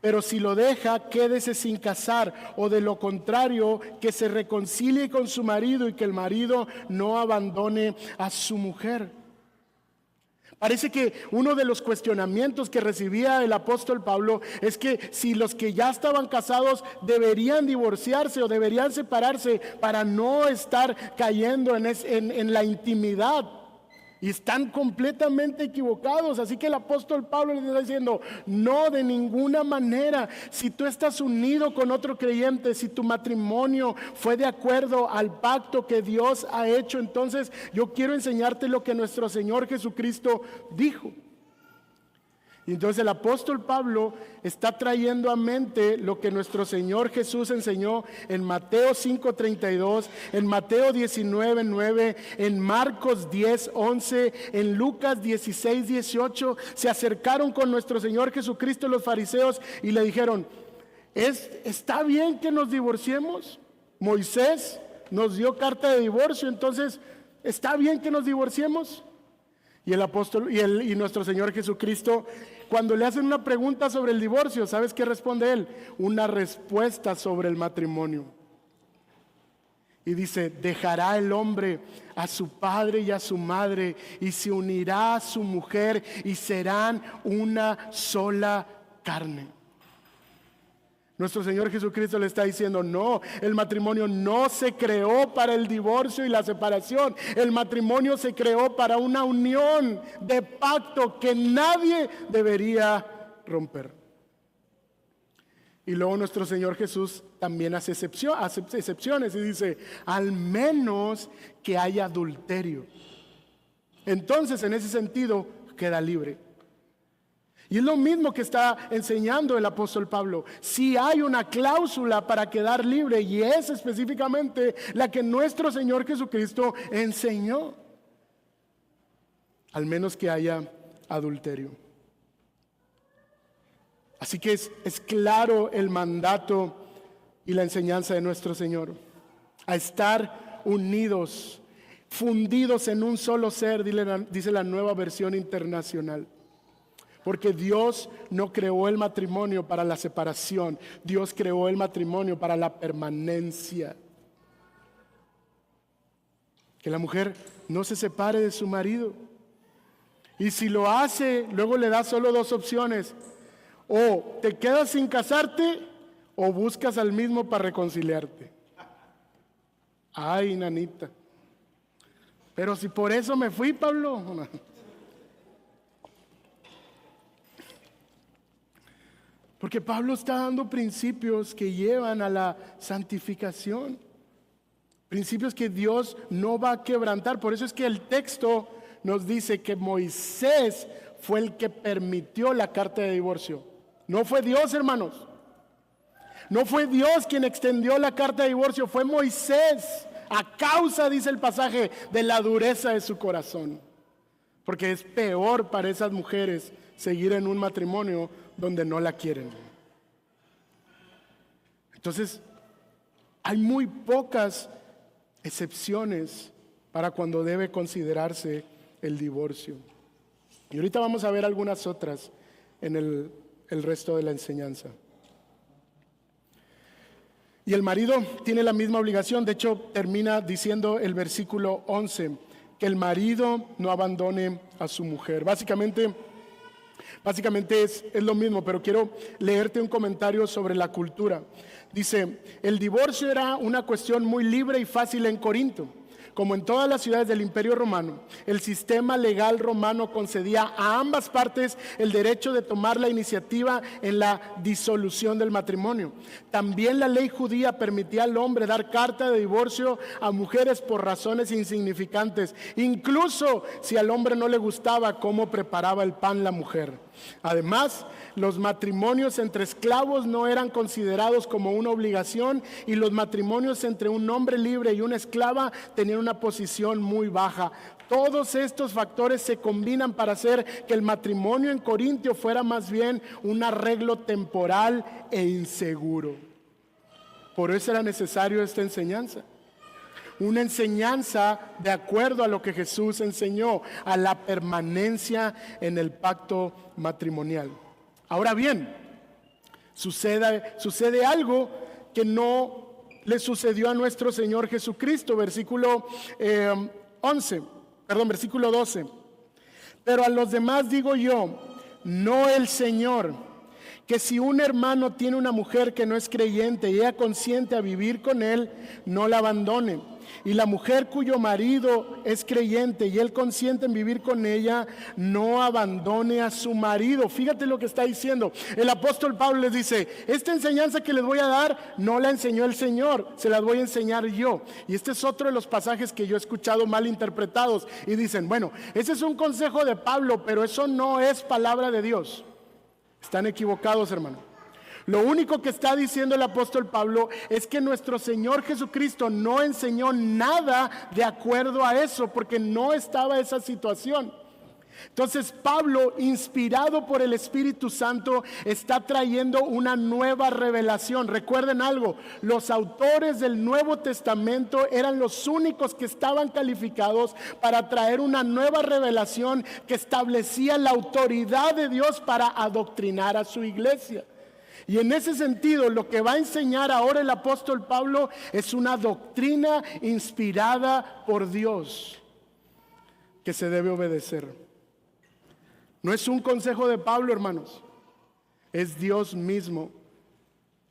Pero si lo deja, quédese sin casar, o de lo contrario, que se reconcilie con su marido y que el marido no abandone a su mujer. Parece que uno de los cuestionamientos que recibía el apóstol Pablo es que si los que ya estaban casados deberían divorciarse o deberían separarse para no estar cayendo en la intimidad. Y están completamente equivocados. Así que el apóstol Pablo les está diciendo, no, de ninguna manera. Si tú estás unido con otro creyente, si tu matrimonio fue de acuerdo al pacto que Dios ha hecho, entonces yo quiero enseñarte lo que nuestro Señor Jesucristo dijo. Y entonces el apóstol Pablo está trayendo a mente lo que nuestro Señor Jesús enseñó en Mateo 5:32, en Mateo 19:9, en Marcos 10:11, en Lucas 16:18. Se acercaron con nuestro Señor Jesucristo los fariseos y le dijeron, ¿está bien que nos divorciemos? Moisés nos dio carta de divorcio, entonces ¿está bien que nos divorciemos? Y el apóstol y nuestro Señor Jesucristo, cuando le hacen una pregunta sobre el divorcio, ¿sabes qué responde él? Una respuesta sobre el matrimonio. Y dice, dejará el hombre a su padre y a su madre y se unirá a su mujer y serán una sola carne. Nuestro Señor Jesucristo le está diciendo, no, el matrimonio no se creó para el divorcio y la separación. El matrimonio se creó para una unión de pacto que nadie debería romper. Y luego nuestro Señor Jesús también hace excepciones y dice, al menos que haya adulterio. Entonces, en ese sentido, queda libre. Y es lo mismo que está enseñando el apóstol Pablo. Si hay una cláusula para quedar libre, y es específicamente la que nuestro Señor Jesucristo enseñó, al menos que haya adulterio. Así que es claro el mandato y la enseñanza de nuestro Señor, a estar unidos, fundidos en un solo ser, dice la Nueva Versión Internacional. Porque Dios no creó el matrimonio para la separación, Dios creó el matrimonio para la permanencia. Que la mujer no se separe de su marido. Y si lo hace, luego le da solo dos opciones: o te quedas sin casarte o buscas al mismo para reconciliarte. Ay, nanita. Pero si por eso me fui, Pablo. Porque Pablo está dando principios que llevan a la santificación. Principios que Dios no va a quebrantar. Por eso es que el texto nos dice que Moisés fue el que permitió la carta de divorcio. No fue Dios, hermanos. No fue Dios quien extendió la carta de divorcio, fue Moisés. A causa, dice el pasaje, de la dureza de su corazón. Porque es peor para esas mujeres seguir en un matrimonio donde no la quieren. Entonces, hay muy pocas excepciones para cuando debe considerarse el divorcio. Y ahorita vamos a ver algunas otras en el resto de la enseñanza. Y el marido tiene la misma obligación. De hecho, termina diciendo el versículo 11, que el marido no abandone a su mujer. Básicamente es lo mismo, pero quiero leerte un comentario sobre la cultura. Dice, el divorcio era una cuestión muy libre y fácil en Corinto. Como en todas las ciudades del Imperio Romano, el sistema legal romano concedía a ambas partes el derecho de tomar la iniciativa en la disolución del matrimonio. También la ley judía permitía al hombre dar carta de divorcio a mujeres por razones insignificantes, incluso si al hombre no le gustaba cómo preparaba el pan la mujer. Además, los matrimonios entre esclavos no eran considerados como una obligación, y los matrimonios entre un hombre libre y una esclava tenían una posición muy baja. Todos estos factores se combinan para hacer que el matrimonio en Corintio fuera más bien un arreglo temporal e inseguro. Por eso era necesario esta enseñanza. Una enseñanza de acuerdo a lo que Jesús enseñó, a la permanencia en el pacto matrimonial. Ahora bien, sucede algo que no le sucedió a nuestro Señor Jesucristo. Versículo 12. Pero a los demás digo yo, no el Señor, que si un hermano tiene una mujer que no es creyente y ella consiente a vivir con él, no la abandone. Y la mujer cuyo marido es creyente y él consiente en vivir con ella, no abandone a su marido. Fíjate lo que está diciendo. El apóstol Pablo les dice, esta enseñanza que les voy a dar no la enseñó el Señor, se las voy a enseñar yo. Y este es otro de los pasajes que yo he escuchado mal interpretados. Y dicen, bueno, ese es un consejo de Pablo, pero eso no es palabra de Dios. Están equivocados, hermano. Lo único que está diciendo el apóstol Pablo es que nuestro Señor Jesucristo no enseñó nada de acuerdo a eso, porque no estaba esa situación. Entonces Pablo, inspirado por el Espíritu Santo, está trayendo una nueva revelación. Recuerden algo, los autores del Nuevo Testamento eran los únicos que estaban calificados para traer una nueva revelación que establecía la autoridad de Dios para adoctrinar a su iglesia. Y en ese sentido, lo que va a enseñar ahora el apóstol Pablo es una doctrina inspirada por Dios que se debe obedecer. No es un consejo de Pablo, hermanos, es Dios mismo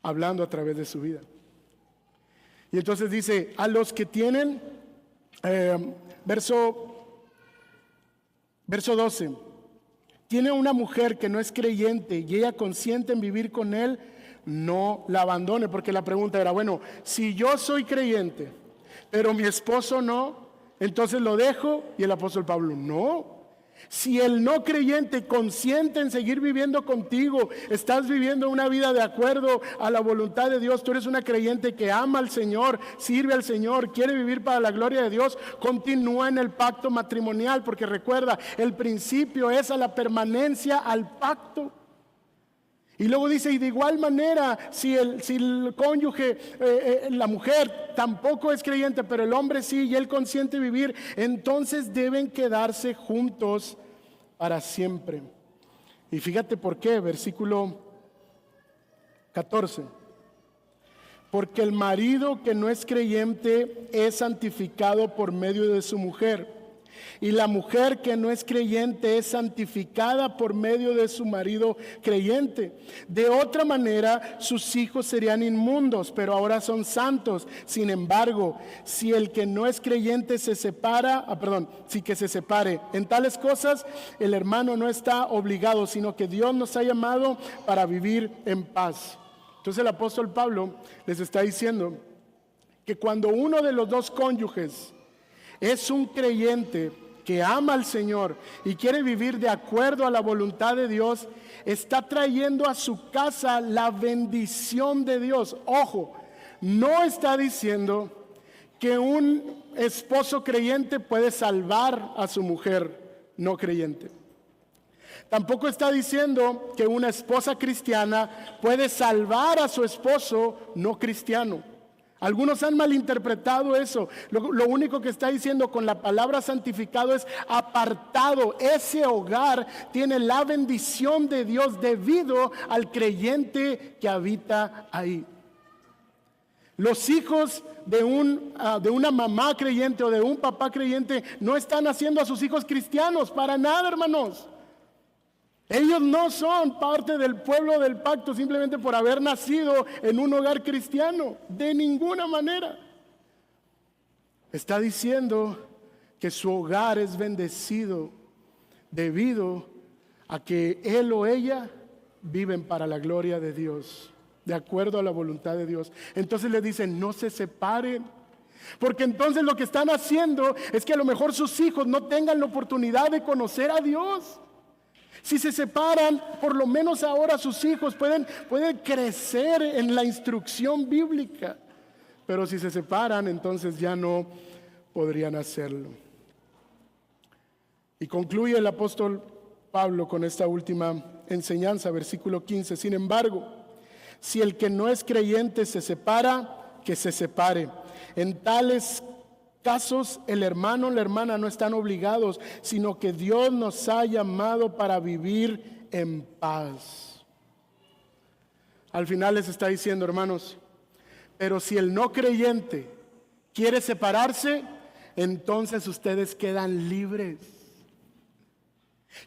hablando a través de su vida. Y entonces dice, a los que tienen, verso 12, tiene una mujer que no es creyente y ella consiente en vivir con él, no la abandone. Porque la pregunta era, bueno, si yo soy creyente, pero mi esposo no, entonces lo dejo. Y el apóstol Pablo, no. Si el no creyente consiente en seguir viviendo contigo, estás viviendo una vida de acuerdo a la voluntad de Dios, tú eres una creyente que ama al Señor, sirve al Señor, quiere vivir para la gloria de Dios, continúa en el pacto matrimonial, porque recuerda, el principio es a la permanencia al pacto. Y luego dice, y de igual manera, si el cónyuge, la mujer tampoco es creyente, pero el hombre sí, y él consiente vivir, entonces deben quedarse juntos para siempre. Y fíjate por qué, versículo 14. Porque el marido que no es creyente es santificado por medio de su mujer. Y la mujer que no es creyente es santificada por medio de su marido creyente. De otra manera, sus hijos serían inmundos, pero ahora son santos. Sin embargo, si el que no es creyente se separa, que se separe en tales cosas, el hermano no está obligado, sino que Dios nos ha llamado para vivir en paz. Entonces el apóstol Pablo les está diciendo que cuando uno de los dos cónyuges es un creyente que ama al Señor y quiere vivir de acuerdo a la voluntad de Dios, está trayendo a su casa la bendición de Dios. Ojo, no está diciendo que un esposo creyente puede salvar a su mujer no creyente. Tampoco está diciendo que una esposa cristiana puede salvar a su esposo no cristiano. Algunos han malinterpretado eso. Lo único que está diciendo con la palabra santificado es apartado. Ese hogar tiene la bendición de Dios debido al creyente que habita ahí. Los hijos de una mamá creyente o de un papá creyente no están haciendo a sus hijos cristianos, para nada, hermanos. Ellos no son parte del pueblo del pacto simplemente por haber nacido en un hogar cristiano, de ninguna manera. Está diciendo que su hogar es bendecido debido a que él o ella viven para la gloria de Dios, de acuerdo a la voluntad de Dios. Entonces le dicen, no se separen, porque entonces lo que están haciendo es que a lo mejor sus hijos no tengan la oportunidad de conocer a Dios. Si se separan, por lo menos ahora sus hijos pueden crecer en la instrucción bíblica. Pero si se separan, entonces ya no podrían hacerlo. Y concluye el apóstol Pablo con esta última enseñanza, versículo 15. Sin embargo, si el que no es creyente se separa, que se separe. En tales casos, el hermano o la hermana no están obligados, sino que Dios nos ha llamado para vivir en paz. Al final les está diciendo, hermanos, pero si el no creyente quiere separarse, entonces ustedes quedan libres.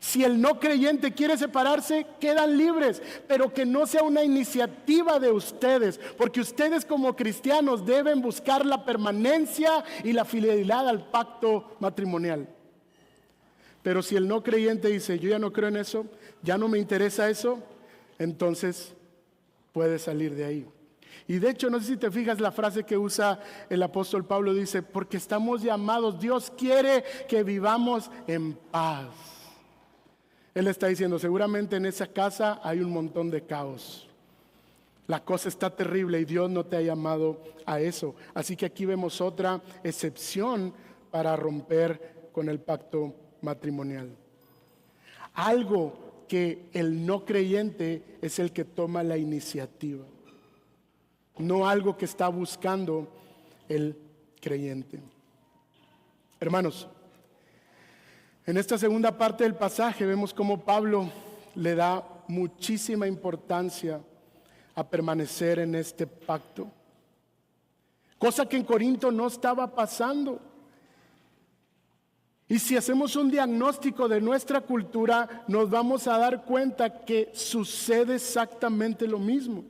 Si el no creyente quiere separarse, quedan libres, pero que no sea una iniciativa de ustedes, porque ustedes como cristianos deben buscar la permanencia y la fidelidad al pacto matrimonial. Pero si el no creyente dice, yo ya no creo en eso, ya no me interesa eso, entonces puede salir de ahí. Y de hecho, no sé si te fijas la frase que usa el apóstol Pablo, dice, porque estamos llamados, Dios quiere que vivamos en paz. Él está diciendo, seguramente en esa casa hay un montón de caos. La cosa está terrible y Dios no te ha llamado a eso. Así que aquí vemos otra excepción para romper con el pacto matrimonial. Algo que el no creyente es el que toma la iniciativa, no algo que está buscando el creyente. Hermanos, en esta segunda parte del pasaje vemos cómo Pablo le da muchísima importancia a permanecer en este pacto, cosa que en Corinto no estaba pasando. Y si hacemos un diagnóstico de nuestra cultura, nos vamos a dar cuenta que sucede exactamente lo mismo.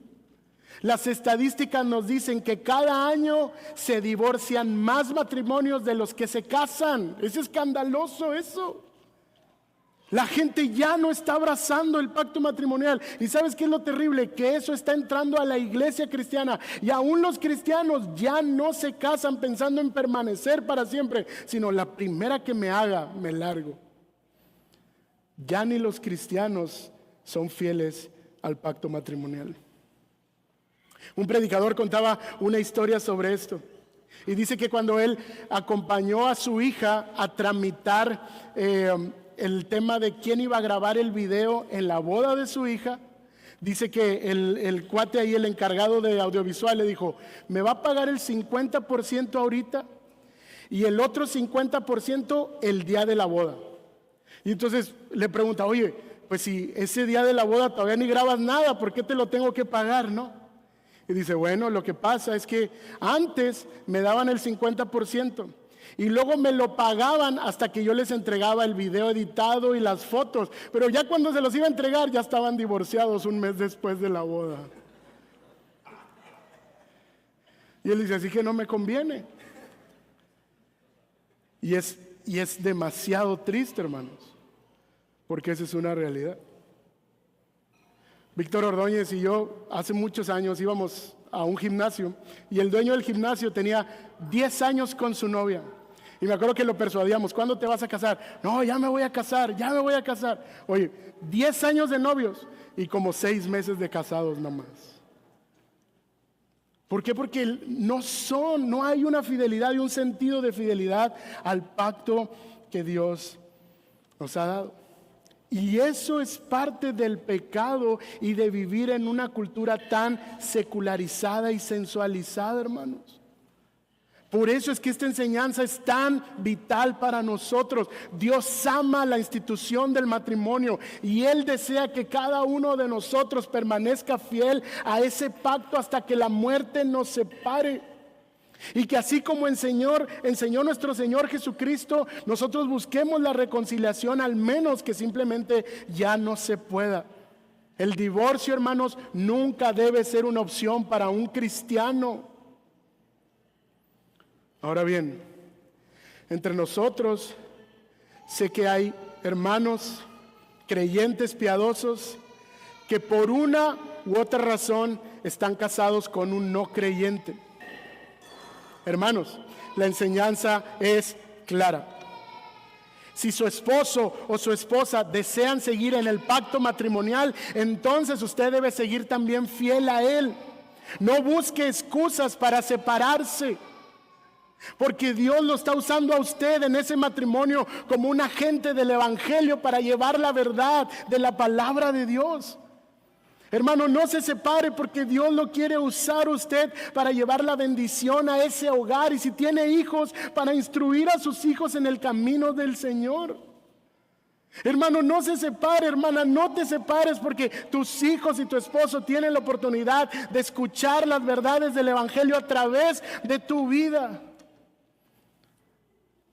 Las estadísticas nos dicen que cada año se divorcian más matrimonios de los que se casan. Es escandaloso eso. La gente ya no está abrazando el pacto matrimonial. ¿Y sabes qué es lo terrible? Que eso está entrando a la iglesia cristiana. Y aún los cristianos ya no se casan pensando en permanecer para siempre, sino la primera que me haga, me largo. Ya ni los cristianos son fieles al pacto matrimonial. Un predicador contaba una historia sobre esto y dice que cuando él acompañó a su hija a tramitar el tema de quién iba a grabar el video en la boda de su hija, dice que el cuate ahí, el encargado de audiovisual, le dijo: me va a pagar el 50% ahorita y el otro 50% el día de la boda. Y entonces le pregunta: oye, pues si ese día de la boda todavía ni grabas nada, ¿por qué te lo tengo que pagar, no? Y dice: bueno, lo que pasa es que antes me daban el 50% y luego me lo pagaban hasta que yo les entregaba el video editado y las fotos, pero ya cuando se los iba a entregar ya estaban divorciados un mes después de la boda. Y él dice: así que no me conviene. Y es demasiado triste, hermanos, porque esa es una realidad. Víctor Ordóñez y yo hace muchos años íbamos a un gimnasio y el dueño del gimnasio tenía 10 años con su novia. Y me acuerdo que lo persuadíamos: ¿cuándo te vas a casar? No, ya me voy a casar, ya me voy a casar. Oye, 10 años de novios y como 6 meses de casados nomás. ¿Por qué? Porque no hay una fidelidad y un sentido de fidelidad al pacto que Dios nos ha dado. Y eso es parte del pecado y de vivir en una cultura tan secularizada y sensualizada, hermanos. Por eso es que esta enseñanza es tan vital para nosotros. Dios ama la institución del matrimonio y Él desea que cada uno de nosotros permanezca fiel a ese pacto hasta que la muerte nos separe. Y que así como enseñó nuestro Señor Jesucristo, nosotros busquemos la reconciliación, al menos que simplemente ya no se pueda. El divorcio, hermanos, nunca debe ser una opción para un cristiano. Ahora bien, entre nosotros sé que hay hermanos creyentes piadosos que por una u otra razón están casados con un no creyente. Hermanos, la enseñanza es clara. Si su esposo o su esposa desean seguir en el pacto matrimonial, entonces usted debe seguir también fiel a él. No busque excusas para separarse, porque Dios lo está usando a usted en ese matrimonio como un agente del evangelio para llevar la verdad de la palabra de Dios. Hermano, no se separe, porque Dios lo quiere usar usted para llevar la bendición a ese hogar, y si tiene hijos, para instruir a sus hijos en el camino del Señor. Hermano, no se separe, hermana, no te separes, porque tus hijos y tu esposo tienen la oportunidad de escuchar las verdades del evangelio a través de tu vida.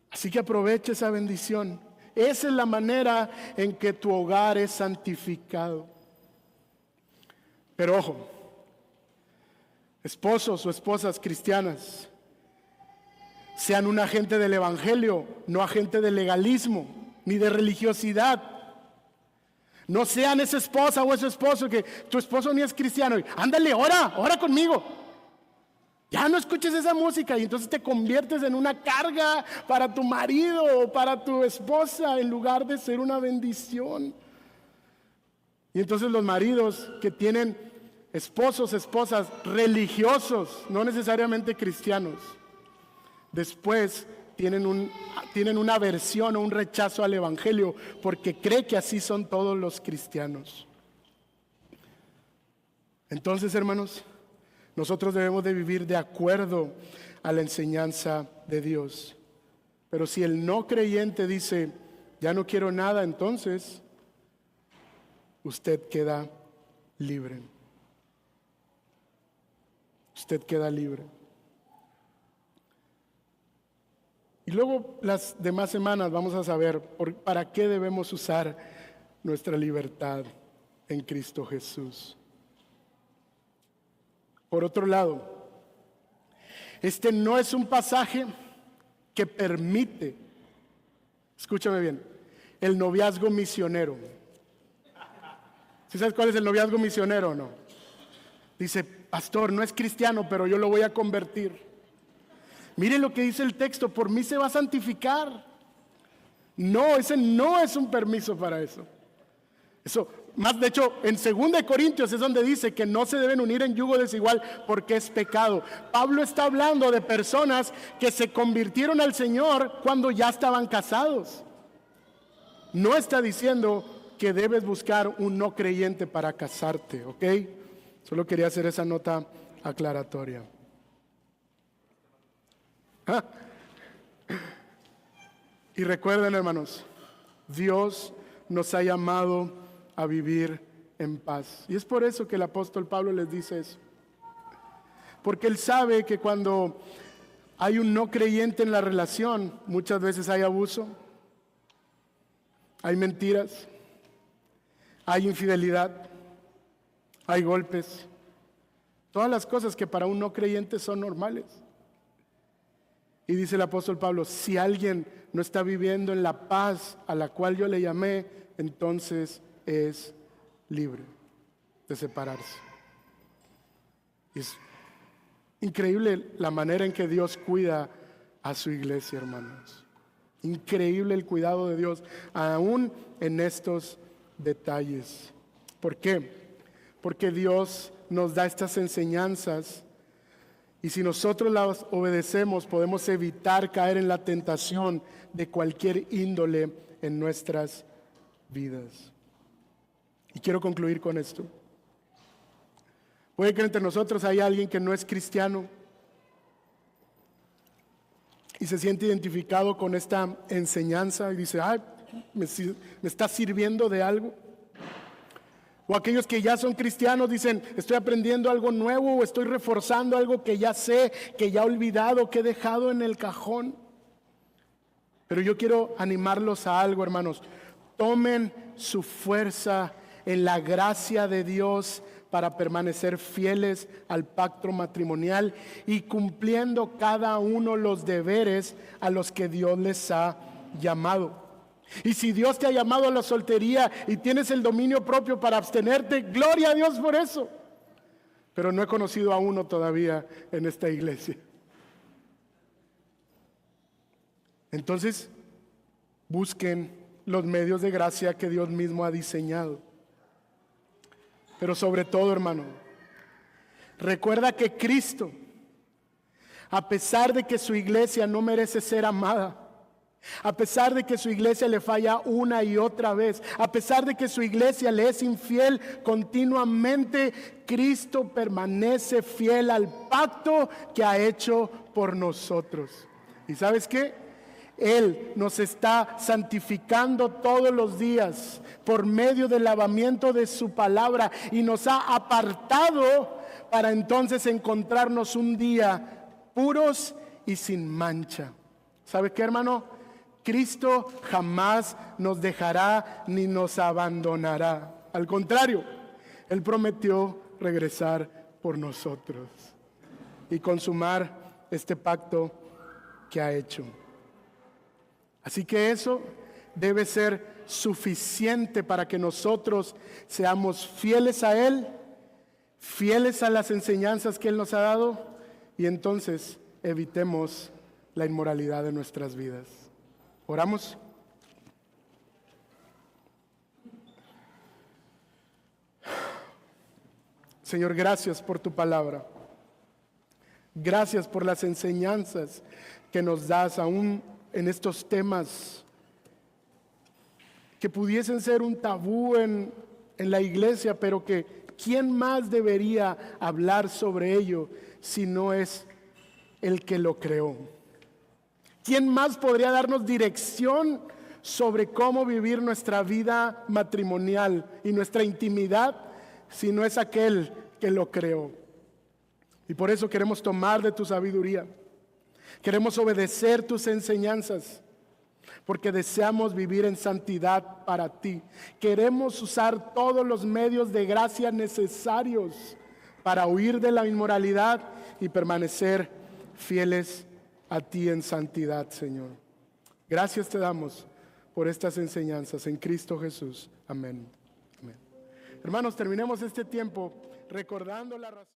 Así que aproveche esa bendición. Esa es la manera en que tu hogar es santificado. Pero ojo, esposos o esposas cristianas, sean un agente del evangelio, no agente de legalismo ni de religiosidad. No sean esa esposa o ese esposo que tu esposo ni es cristiano y ándale, ora conmigo. Ya no escuches esa música y entonces te conviertes en una carga para tu marido o para tu esposa en lugar de ser una bendición. Y entonces los maridos que tienen esposos, esposas religiosos, no necesariamente cristianos, después tienen una aversión o un rechazo al evangelio porque cree que así son todos los cristianos. Entonces, hermanos, nosotros debemos de vivir de acuerdo a la enseñanza de Dios. Pero si el no creyente dice: ya no quiero nada, entonces usted queda libre. Usted queda libre. Y luego las demás semanas vamos a saber para qué debemos usar nuestra libertad en Cristo Jesús. Por otro lado, este no es un pasaje que permite, escúchame bien, el noviazgo misionero. ¿Sí sabes cuál es el noviazgo misionero o no? Dice: pastor, no es cristiano, pero yo lo voy a convertir. Mire lo que dice el texto: por mí se va a santificar. No, ese no es un permiso para eso. Eso, más de hecho, en 2 Corintios es donde dice que no se deben unir en yugo desigual porque es pecado. Pablo está hablando de personas que se convirtieron al Señor cuando ya estaban casados. No está diciendo que debes buscar un no creyente para casarte, ¿ok? Solo quería hacer esa nota aclaratoria. Y recuerden, hermanos, Dios nos ha llamado a vivir en paz. Y es por eso que el apóstol Pablo les dice eso. Porque él sabe que cuando hay un no creyente en la relación, muchas veces hay abuso, hay mentiras, hay infidelidad, hay golpes, todas las cosas que para un no creyente son normales. Y dice el apóstol Pablo, si alguien no está viviendo en la paz a la cual yo le llamé, entonces es libre de separarse. Y es increíble la manera en que Dios cuida a su iglesia, hermanos. Increíble el cuidado de Dios, aún en estos detalles. ¿Por qué? Porque Dios nos da estas enseñanzas y si nosotros las obedecemos podemos evitar caer en la tentación de cualquier índole en nuestras vidas. Y quiero concluir con esto. Puede que entre nosotros haya alguien que no es cristiano y se siente identificado con esta enseñanza y dice, me está sirviendo de algo. O aquellos que ya son cristianos dicen, estoy aprendiendo algo nuevo o estoy reforzando algo que ya sé, que ya he olvidado, que he dejado en el cajón. Pero yo quiero animarlos a algo, hermanos. Tomen su fuerza en la gracia de Dios para permanecer fieles al pacto matrimonial y cumpliendo cada uno los deberes a los que Dios les ha llamado. Y si Dios te ha llamado a la soltería y tienes el dominio propio para abstenerte, gloria a Dios por eso. Pero no he conocido a uno todavía en esta iglesia. Entonces, busquen los medios de gracia que Dios mismo ha diseñado. Pero sobre todo, hermano, recuerda que Cristo, a pesar de que su iglesia no merece ser amada, a pesar de que su iglesia le falla una y otra vez, a pesar de que su iglesia le es infiel continuamente, Cristo permanece fiel al pacto que ha hecho por nosotros. ¿Y sabes qué? Él nos está santificando todos los días por medio del lavamiento de su palabra y nos ha apartado para entonces encontrarnos un día puros y sin mancha. ¿Sabe qué, hermano? Cristo jamás nos dejará ni nos abandonará. Al contrario, Él prometió regresar por nosotros y consumar este pacto que ha hecho. Así que eso debe ser suficiente para que nosotros seamos fieles a Él, fieles a las enseñanzas que Él nos ha dado y entonces evitemos la inmoralidad de nuestras vidas. ¿Oramos? Señor, gracias por tu palabra. Gracias por las enseñanzas que nos das aún en estos temas que pudiesen ser un tabú en la iglesia, pero que ¿quién más debería hablar sobre ello si no es el que lo creó? ¿Quién más podría darnos dirección sobre cómo vivir nuestra vida matrimonial y nuestra intimidad si no es aquel que lo creó? Y por eso queremos tomar de tu sabiduría. Queremos obedecer tus enseñanzas porque deseamos vivir en santidad para ti. Queremos usar todos los medios de gracia necesarios para huir de la inmoralidad y permanecer fieles a ti en santidad, Señor. Gracias te damos por estas enseñanzas en Cristo Jesús. Amén. Amén. Hermanos, terminemos este tiempo recordando la razón.